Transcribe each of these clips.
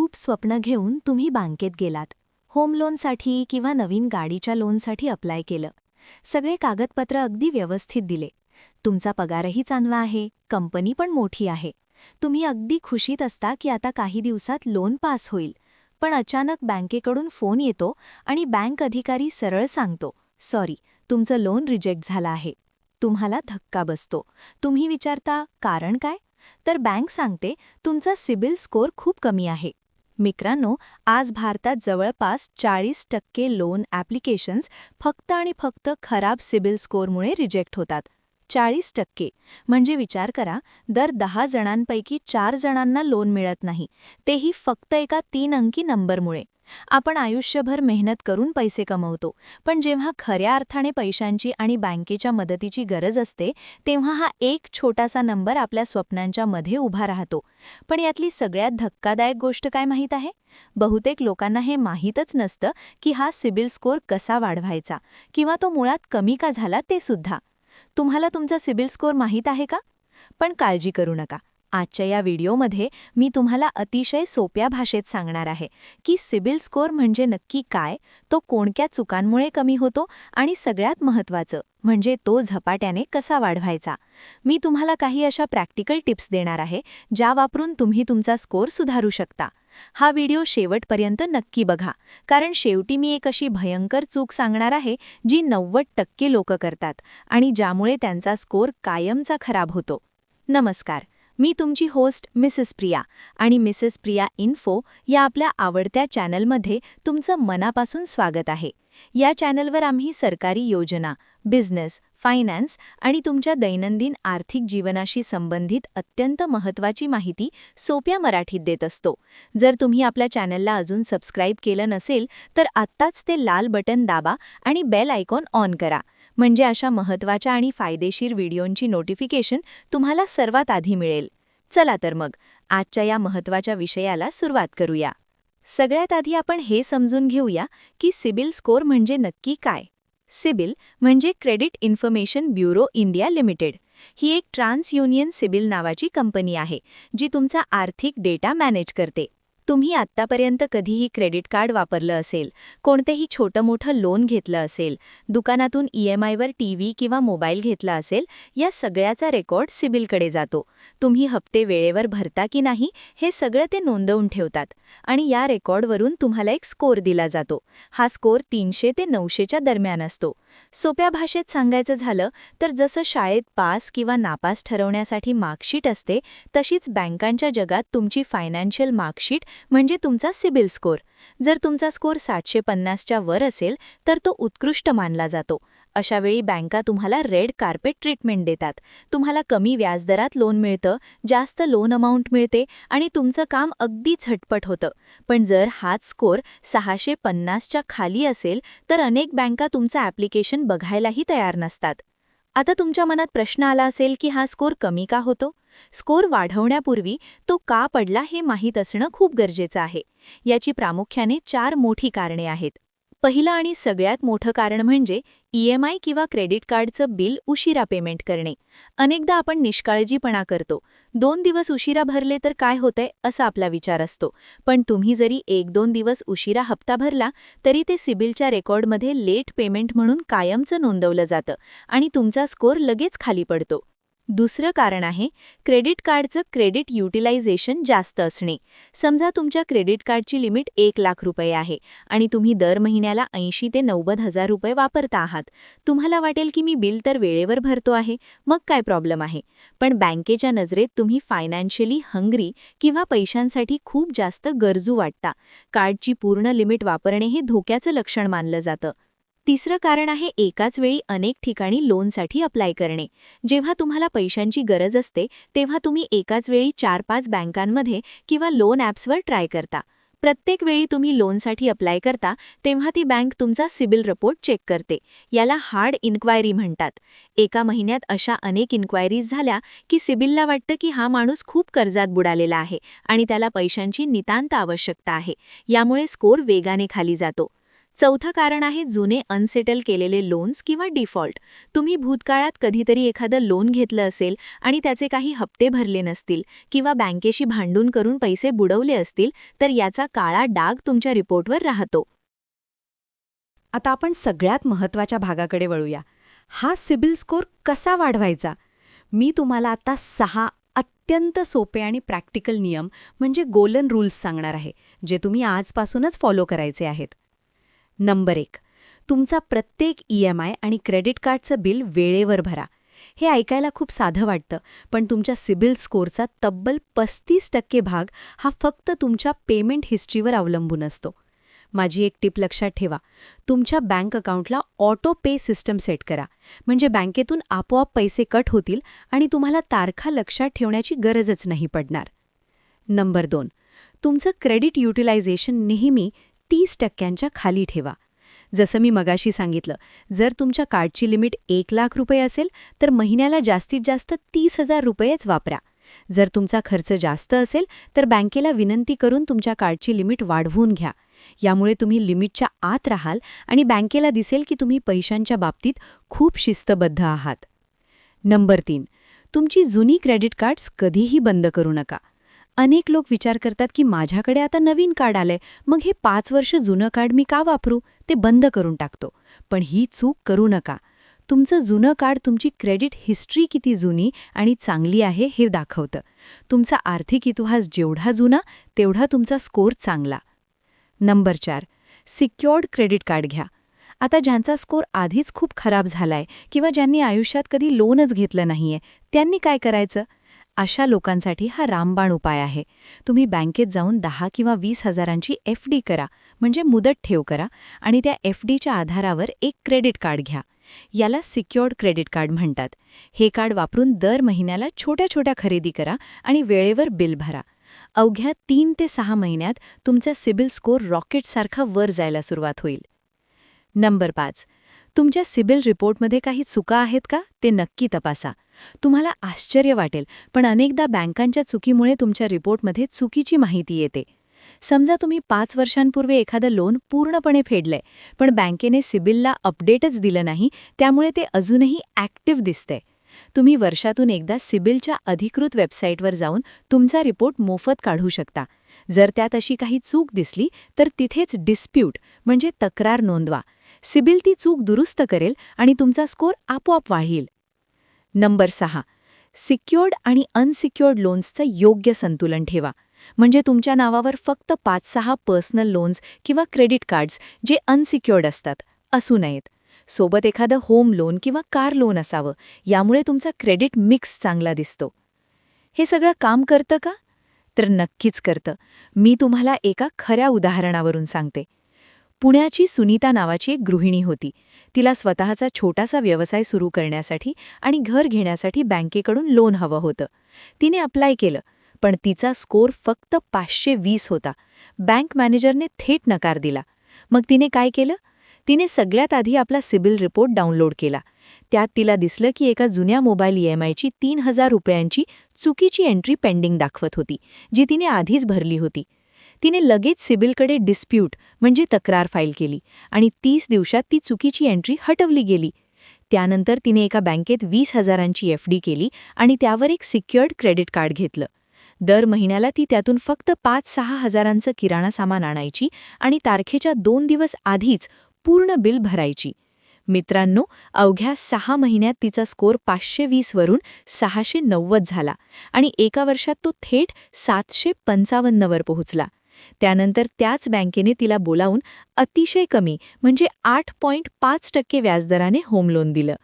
खूप स्वप्न घेऊन तुम्ही बँकेत गेलात. होम लोनसाठी किंवा नवीन गाडीच्या लोनसाठी अप्लाय केलं. सगळे कागदपत्र अगदी व्यवस्थित दिले. तुमचा पगारही चांगला आहे, कंपनी पण मोठी आहे. तुम्ही अगदी खुशीत असता की आता काही दिवसात लोन पास होईल. पण अचानक बँकेकडून फोन येतो आणि बँक अधिकारी सरळ सांगतो, सॉरी, तुमचं लोन रिजेक्ट झालं आहे. तुम्हाला धक्का बसतो. तुम्ही विचारता, कारण काय? तर बँक सांगते, तुमचा सिबिल स्कोअर खूप कमी आहे. मित्रांनो, आज भारतात जवळपास 40% लोन ॲप्लिकेशन्स फक्त आणि फक्त खराब सिबिल स्कोअरमुळे रिजेक्ट होतात. 40%. म्हणजे विचार करा, दर 10 जणांपैकी 4 जणांना लोन मिळत नाही, तेही फक्त एका 3 अंकी नंबरमुळे. आपण आयुष्यभर मेहनत करून पैसे कमवतो, पण जेव्हा खऱ्या अर्थाने पैशांची आणि बँकेच्या मदतीची गरज असते, तेव्हा हा एक छोटासा नंबर आपल्या स्वप्नांच्या मध्ये उभा राहतो. पण यातली सगळ्यात धक्कादायक गोष्ट काय माहीत आहे? बहुतेक लोकांना हे माहीतच नसतं की हा सिबिल स्कोअर कसा वाढवायचा किंवा तो मुळात कमी का झाला ते सुद्धा. तुम्हाला तुमचा सिबिल स्कोअर माहीत आहे का? पण काळजी करू नका. आजच्या या व्हिडिओमध्ये मी तुम्हाला अतिशय सोप्या भाषेत सांगणार आहे की सिबिल स्कोअर म्हणजे नक्की काय, तो कोणत्या चुकांमुळे कमी होतो आणि सगळ्यात महत्त्वाचं म्हणजे तो झपाट्याने कसा वाढवायचा. मी तुम्हाला काही अशा प्रॅक्टिकल टिप्स देणार आहे ज्या वापरून तुम्ही तुमचा स्कोअर सुधारू शकता. हा व्हिडिओ शेवटपर्यंत नक्की बघा, कारण शेवटी मी एक अशी भयंकर चूक सांगणार आहे जी 90% लोक करतात आणि ज्यामुळे त्यांचा स्कोअर कायमचा खराब होतो. नमस्कार, मी तुमची होस्ट मिसेस प्रिया आणि मिसेस प्रिया इन्फो या आपल्या आवडत्या चॅनलमध्ये तुमचं मनापासून स्वागत आहे. या चॅनलवर आम्ही सरकारी योजना, बिझनेस, फायनान्स आणि तुमच्या दैनंदिन आर्थिक जीवनाशी संबंधित अत्यंत महत्त्वाची माहिती सोप्या मराठीत देत असतो. जर तुम्ही आपल्या चॅनलला अजून सबस्क्राईब केलं नसेल तर आत्ताच ते लाल बटन दाबा आणि बेल आयकॉन ऑन करा, म्हणजे अशा महत्त्वाच्या आणि फायदेशीर व्हिडिओंची नोटिफिकेशन तुम्हाला सर्वात आधी मिळेल. चला तर मग आजच्या या महत्त्वाच्या विषयाला सुरुवात करूया. सगळ्यात आधी आपण हे समजून घेऊया की सिबिल स्कोअर म्हणजे नक्की काय. सिबिल म्हणजे credit information bureau India limited. ही एक ट्रान्स युनियन सिबिल नावाची कंपनी आहे जी तुमचा आर्थिक डेटा मॅनेज करते. तुम्ही आत्तापर्यंत कधीही क्रेडिट कार्ड वापरलं असेल, कोणतेही छोटं मोठं लोन घेतलं असेल, दुकानातून EMIवर टीव्ही किंवा मोबाईल घेतला असेल, या सगळ्याचा रेकॉर्ड सिबिलकडे जातो. तुम्ही हप्ते वेळेवर भरता की नाही हे सगळं ते नोंदवून ठेवतात आणि या रेकॉर्डवरून तुम्हाला एक स्कोअर दिला जातो. हा स्कोअर 300 ते 900च्या दरम्यान असतो. सोप्या भाषेत सांगायचं झालं तर जसं शाळेत पास किंवा नापास ठरवण्यासाठी मार्कशीट असते, तशीच बँकांच्या जगात तुमची फायनान्शियल मार्कशीट म्हणजे तुमचा सिबिल स्कोअर. जर तुमचा स्कोअर 750च्या वर असेल तर तो उत्कृष्ट मानला जातो. अशावेळी बँका तुम्हाला रेड कार्पेट ट्रीटमेंट देतात. तुम्हाला कमी व्याजदरात लोन मिळतं, जास्त लोन अमाउंट मिळते आणि तुमचं काम अगदी झटपट होतं. पण जर हाच स्कोअर 650च्या खाली असेल तर अनेक बँका तुमचं ॲप्लिकेशन बघायलाही तयार नसतात. आता तुमच्या मनात प्रश्न आला असेल की हा स्कोअर कमी का होतो? स्कोअर वाढवण्यापूर्वी तो का पडला हे माहीत असणं खूप गरजेचं आहे. याची प्रामुख्याने 4 मोठी कारणे आहेत. पहिलं आणि सगळ्यात मोठं कारण म्हणजे EMI किंवा क्रेडिट कार्डचं बिल उशिरा पेमेंट करणे. अनेकदा आपण निष्काळजीपणा करतो. 2 दिवस उशिरा भरले तर काय होतंय असा आपला विचार असतो. पण तुम्ही जरी 1-2 दिवस उशिरा हप्ता भरला तरी ते सिबिलच्या रेकॉर्डमध्ये लेट पेमेंट म्हणून कायमचं नोंदवलं जातं आणि तुमचा स्कोअर लगेच खाली पडतो. दुसरं कारण आहे क्रेडिट कार्डचं क्रेडिट युटिलायझेशन जास्त असणे. समजा तुमच्या क्रेडिट कार्डची लिमिट 1 लाख रुपये आहे आणि तुम्ही दर महिन्याला 80 ते 90 हजार रुपये वापरता आहात. तुम्हाला वाटेल की मी बिल तर वेळेवर भरतो आहे, मग काय प्रॉब्लेम आहे. पण बँकेच्या नजरेत तुम्ही फायनान्शियली हंग्री किंवा पैशांसाठी खूप जास्त गरजू वाटता. कार्डची पूर्ण लिमिट वापरणे हे धोक्याचं लक्षण मानलं जातं. तिसरं कारण आहे एकाच वेळी अनेक ठिकाणी लोनसाठी अप्लाय करणे. जेव्हा तुम्हाला पैशांची गरज असते तेव्हा तुम्ही एकाच वेळी 4-5 बँकांमध्ये किंवा लोन ॲप्सवर ट्राय करता. प्रत्येक वेळी तुम्ही लोनसाठी अप्लाय करता तेव्हा ती बँक तुमचा सिबिल रिपोर्ट चेक करते. याला हार्ड इन्क्वायरी म्हणतात. एका महिन्यात अशा अनेक इन्क्वायरीज झाल्या की सिबिलला वाटतं की हा माणूस खूप कर्जात बुडालेला आहे आणि त्याला पैशांची नितांत आवश्यकता आहे. यामुळे स्कोअर वेगाने खाली जातो. चौथं कारण आहे जुने अनसेटल केलेले लोन्स किंवा डिफॉल्ट. तुम्ही भूतकाळात कधीतरी एखादं लोन घेतलं असेल आणि त्याचे काही हप्ते भरले नसतील किंवा बँकेशी भांडून करून पैसे बुडवले असतील, तर याचा काळा डाग तुमच्या रिपोर्टवर राहतो. आता आपण सगळ्यात महत्त्वाच्या भागाकडे वळूया. हा सिबिल स्कोर कसा वाढवायचा? मी तुम्हाला आता 6 अत्यंत सोपे आणि प्रॅक्टिकल नियम म्हणजे गोल्डन रूल्स सांगणार आहे, जे तुम्ही आजपासूनच फॉलो करायचे आहेत. नंबर 1. तुमचा प्रत्येक EMI आणि क्रेडिट कार्डचं बिल वेळेवर भरा. हे ऐकायला खूप साधं वाटतं, पण तुमच्या सिबिल स्कोरचा तब्बल 35% भाग हा फक्त तुमच्या पेमेंट हिस्ट्रीवर अवलंबून असतो. माझी एक टिप लक्षात ठेवा. तुमच्या बँक अकाउंटला ऑटो पे सिस्टम सेट करा, म्हणजे बँकेतून आपोआप पैसे कट होतील आणि तुम्हाला तारखा लक्षात ठेवण्याची गरजच नाही पडणार. नंबर 2. तुमचं क्रेडिट युटिलायझेशन नेहमी 30% खाली ठेवा. जसं मी मगाशी सांगितलं, जर तुमच्या कार्डची लिमिट 1 लाख रुपये असेल, तर महिन्याला जास्तीत जास्त 30,000 रुपयेच वापरा. जर तुमचा खर्च जास्त असेल, तर बँकेला विनंती करून तुमच्या कार्डची लिमिट वाढवून घ्या. यामुळे तुम्ही लिमिटच्या आत राहाल आणि बँकेला दिसेल की तुम्ही पैशांच्या बाबतीत खूप शिस्तबद्ध आहात. नंबर 3. तुमची जुनी क्रेडिट कार्ड्स कधीही बंद करू नका. अनेक लोक विचार करतात की माझ्याकडे आता नवीन कार्ड आलंय, मग हे 5 वर्ष जुनं कार्ड मी का वापरू, ते बंद करून टाकतो. पण ही चूक करू नका. तुमचं जुनं कार्ड तुमची क्रेडिट हिस्ट्री किती जुनी आणि चांगली आहे हे दाखवतं. तुमचा आर्थिक इतिहास जेवढा जुना, तेवढा तुमचा स्कोर चांगला. नंबर 4. सिक्युअर्ड क्रेडिट कार्ड घ्या. आता ज्यांचा स्कोर आधीच खूप खराब झालाय किंवा ज्यांनी आयुष्यात कधी लोनच घेतलं नाहीये, त्यांनी काय करायचं? अशा लोकांसाठी हा रामबाण उपाय आहे. तुम्ही बँकेत जाऊन 10 किंवा 20 हजारांची FD करा, म्हणजे मुदत ठेव करा, आणि त्या FDच्या आधारावर एक क्रेडिट कार्ड घ्या. याला सिक्युअर्ड क्रेडिट कार्ड म्हणतात. हे कार्ड वापरून दर महिन्याला छोट्या छोट्या खरेदी करा आणि वेळेवर बिल भरा. अवघ्या 3 ते 6 महिन्यात तुमचा सिबिल स्कोर रॉकेटसारखा वर जायला सुरुवात होईल. नंबर 5. तुमच्या सिबिल रिपोर्टमध्ये काही चुका आहेत का, ते नक्की तपासा. तुम्हाला आश्चर्य वाटेल, पण अनेकदा बँकांच्या चुकीमुळे तुमच्या रिपोर्टमध्ये चुकीची माहिती येते. समजा तुम्ही 5 वर्षांपूर्वी एखादं लोन पूर्णपणे फेडलंय, पण बँकेने सिबिलला अपडेटच दिलं नाही, त्यामुळे ते अजूनही ॲक्टिव्ह दिसतंय. तुम्ही वर्षातून एकदा सिबिलच्या अधिकृत वेबसाईटवर जाऊन तुमचा रिपोर्ट मोफत काढू शकता. जर त्यात अशी काही चूक दिसली, तर तिथेच डिस्प्यूट म्हणजे तक्रार नोंदवा. सिबिल ती चूक दुरुस्त करेल आणि तुमचा स्कोर आपोआप वाढेल. नंबर 6. सिक्युअर्ड आणि अनसिक्युअर्ड लोन्सचं योग्य संतुलन ठेवा. म्हणजे तुमच्या नावावर फक्त 5-6 पर्सनल लोन्स किंवा क्रेडिट कार्ड्स जे अनसिक्युअर्ड असतात असू नयेत. सोबत एखादं होम लोन किंवा कार लोन असावं. यामुळे तुमचा क्रेडिट मिक्स चांगला दिसतो. हे सगळं काम करतं का? तर नक्कीच करतं. मी तुम्हाला एका खऱ्या उदाहरणावरून सांगते. पुण्याची सुनीता नावाची एक गृहिणी होती. तिला स्वतःचा छोटासा व्यवसाय सुरू करण्यासाठी आणि घर घेण्यासाठी बँकेकडून लोन हवं होतं. तिने अप्लाय केलं, पण तिचा स्कोर फक्त 520 होता. बँक मॅनेजरने थेट नकार दिला. मग तिने काय केलं? तिने सगळ्यात आधी आपला सिबिल रिपोर्ट डाउनलोड केला. त्यात तिला दिसलं की एका जुन्या मोबाईल EMIची 3,000 रुपयांची चुकीची एंट्री पेंडिंग दाखवत होती, जी तिने आधीच भरली होती. तिने लगेच सिबिलकडे डिस्प्यूट म्हणजे तक्रार फाईल केली आणि 30 दिवसात ती चुकीची एंट्री हटवली गेली. त्यानंतर तिने एका बँकेत 20 हजारांची FD केली आणि त्यावर एक सिक्युअर्ड क्रेडिट कार्ड घेतलं. दर महिन्याला ती त्यातून फक्त 5-6 हजारांचं किराणा सामान आणायची आणि तारखेच्या 2 दिवस आधीच पूर्ण बिल भरायची. मित्रांनो, अवघ्या 6 महिन्यात तिचा स्कोर 520 वरून 690 झाला आणि एका वर्षात तो थेट 755 वर पोहोचला. त्यानंतर त्याच बँकेने तिला बोलावून अतिशय कमी म्हणजे 8.5% व्याजदराने होम लोन दिलं.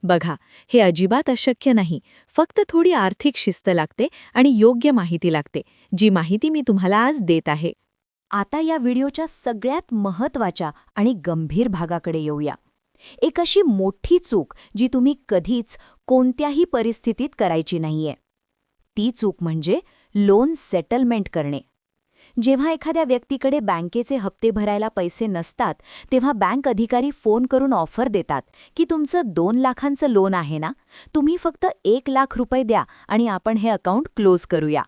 बघा, हे अजिबात अशक्य नाही. फक्त थोडी आर्थिक शिस्त लागते आणि योग्य माहिती लागते, जी माहिती मी तुम्हाला आज देत आहे. आता या व्हिडिओच्या सगळ्यात महत्त्वाच्या आणि गंभीर भागाकडे येऊया. एक अशी मोठी चूक जी तुम्ही कधीच कोणत्याही परिस्थितीत करायची नाहीये. ती चूक म्हणजे लोन सेटलमेंट करणे. जेव्हा एखाद्या व्यक्तीकडे बँकेचे हप्ते भरायला पैसे नसतात, तेव्हा बँक अधिकारी फोन करून ऑफर देतात की तुमचं 2 लाखांचं लोन आहे ना, तुम्ही फक्त 1 लाख रुपये द्या आणि आपण हे अकाउंट क्लोज करूया.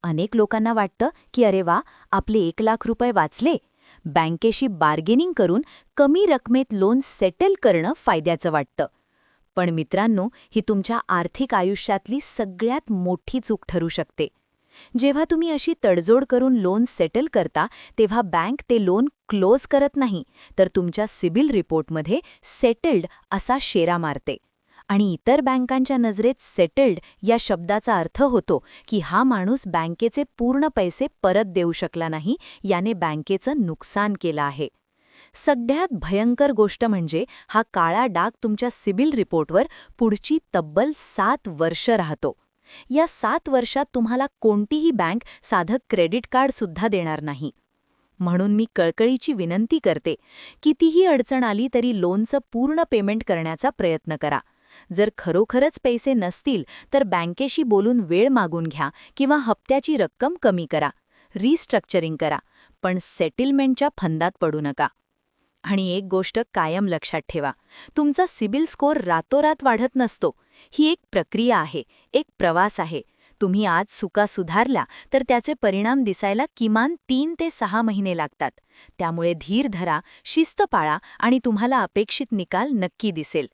अनेक लोकांना वाटतं की अरे वा, आपले 1 लाख रुपये वाचले. बँकेशी बार्गेनिंग करून कमी रकमेत लोन सेटल करणं फायद्याचं वाटतं. पण मित्रांनो, ही तुमच्या आर्थिक आयुष्यातली सगळ्यात मोठी चूक ठरू शकते. जेव्हा तुम्ही अशी तडजोड करून लोन सेटल करता, तेव्हा बँक ते लोन क्लोज करत नाही, तर तुमच्या सिबिल रिपोर्टमध्ये सेटल्ड असा शेरा मारते. आणि इतर बँकांच्या नजरेत सेटल्ड या शब्दाचा अर्थ होतो की हा माणूस बँकेचे पूर्ण पैसे परत देऊ शकला नाही, याने बँकेचं नुकसान केलं आहे. सगळ्यात भयंकर गोष्ट म्हणजे हा काळा डाग तुमच्या सिबिल रिपोर्टवर पुढची तब्बल 7 वर्ष राहतो. या 7 वर्षात तुम्हाला कोणतीही बँक साधं क्रेडिट कार्डसुद्धा देणार नाही. म्हणून मी कळकळीची विनंती करते, कितीही अडचण आली तरी लोनचं पूर्ण पेमेंट करण्याचा प्रयत्न करा. जर खरोखरच पैसे नसतील तर बँकेशी बोलून वेळ मागून घ्या किंवा हप्त्याची रक्कम कमी करा, रिस्ट्रक्चरिंग करा, पण सेटलमेंटच्या फंदात पडू नका. आणि एक गोष्ट कायम लक्षात ठेवा, तुमचा सिबिल स्कोअर रातोरात वाढत नसतो. ही एक प्रक्रिया आहे, एक प्रवास आहे. तुम्ही आज चुका सुधारल्या तर त्याचे परिणाम दिसायला किमान 3 ते 6 महिने लागतात. त्यामुळे धीर धरा, शिस्त पाळा आणि तुम्हाला अपेक्षित निकाल नक्की दिसेल.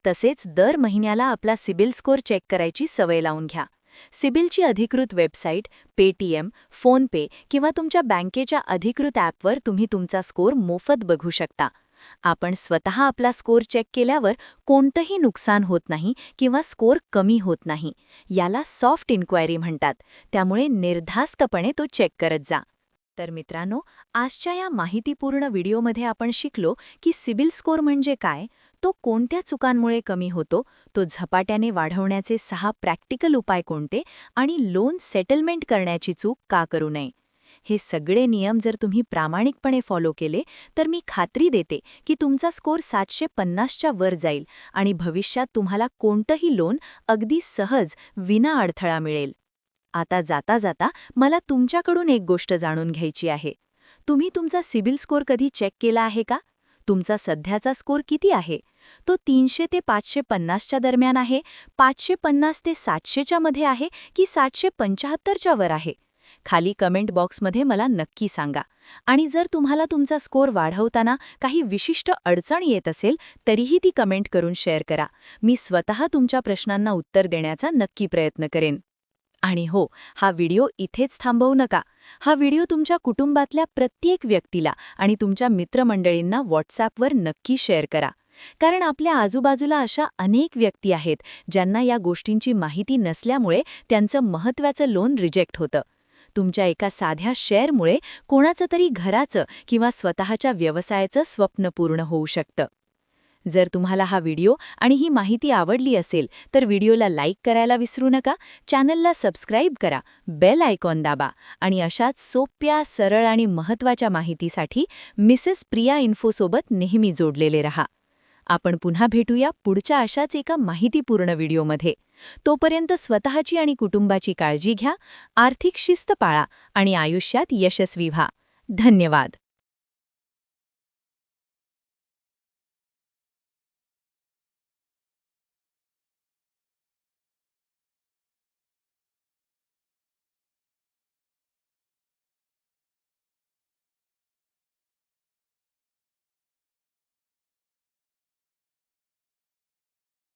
तसेच दर महिन्याला आपला सिबिल स्कोअर चेक करायची सवय लावून घ्या. सिबिलची अधिकृत वेबसाईट, पेटीएम, फोनपे किंवा तुमच्या बँकेच्या अधिकृत ॲपवर तुम्ही तुमचा स्कोअर मोफत बघू शकता. आपण स्वतः आपला स्कोअर चेक केल्यावर कोणतंही नुकसान होत नाही किंवा स्कोअर कमी होत नाही. याला सॉफ्ट इन्क्वायरी म्हणतात, त्यामुळे निर्धास्तपणे तो चेक करत जा. तर मित्रांनो, आजच्या या माहितीपूर्ण व्हिडिओमध्ये आपण शिकलो की सिबिल स्कोअर म्हणजे काय, तो कोणत्या चुकांमुळे कमी होतो, तो झपाट्याने वाढवण्याचे 6 प्रॅक्टिकल उपाय कोणते आणि लोन सेटलमेंट करण्याची चूक का करू नये. हे सगळे नियम जर तुम्ही प्रामाणिकपणे फॉलो केले तर मी खात्री देते की तुमचा स्कोअर 750च्या वर जाईल आणि भविष्यात तुम्हाला कोणतंही लोन अगदी सहज विना अडथळा मिळेल. आता जाता जाता मला तुमच्याकडून एक गोष्ट जाणून घ्यायची आहे. तुम्ही तुमचा सिबिल स्कोअर कधी चेक केला आहे का? तुमचा सध्याचा स्कोअर किती आहे? तो 300 ते 550च्या दरम्यान आहे, 550 ते 700च्या मध्ये आहे की 775च्या वर आहे? खाली कमेंट बॉक्समध्ये मला नक्की सांगा. आणि जर तुम्हाला तुमचा स्कोअर वाढवताना काही विशिष्ट अडचण येत असेल तरीही ती कमेंट करून शेअर करा. मी स्वतः तुमच्या प्रश्नांना उत्तर देण्याचा नक्की प्रयत्न करेन. आणि हो, हा व्हिडिओ इथेच थांबवू नका. हा व्हिडिओ तुमच्या कुटुंबातल्या प्रत्येक व्यक्तीला आणि तुमच्या मित्रमंडळींना व्हॉट्सॲपवर नक्की शेअर करा. कारण आपल्या आजूबाजूला अशा अनेक व्यक्ती आहेत ज्यांना या गोष्टींची माहिती नसल्यामुळे त्यांचं महत्त्वाचं लोन रिजेक्ट होतं. तुमच्या एका साध्या शेअरमुळे कोणाचं तरी घराचं किंवा स्वतःच्या व्यवसायाचं स्वप्न पूर्ण होऊ शकतं. जर तुम्हाला हा व्हिडिओ आणि ही माहिती आवडली असेल तर व्हिडिओला लाईक करायला विसरू नका, चॅनलला सबस्क्राईब करा, बेल आयकॉन दाबा आणि अशाच सोप्या, सरळ आणि महत्त्वाच्या माहितीसाठी मिसेस प्रिया इन्फोसोबत नेहमी जोडलेले रहा. आपण पुन्हा भेटूया पुढच्या अशाच एका माहितीपूर्ण व्हिडिओमध्ये. तोपर्यंत स्वतःची आणि कुटुंबाची काळजी घ्या, आर्थिक शिस्त पाळा आणि आयुष्यात यशस्वी व्हा. धन्यवाद.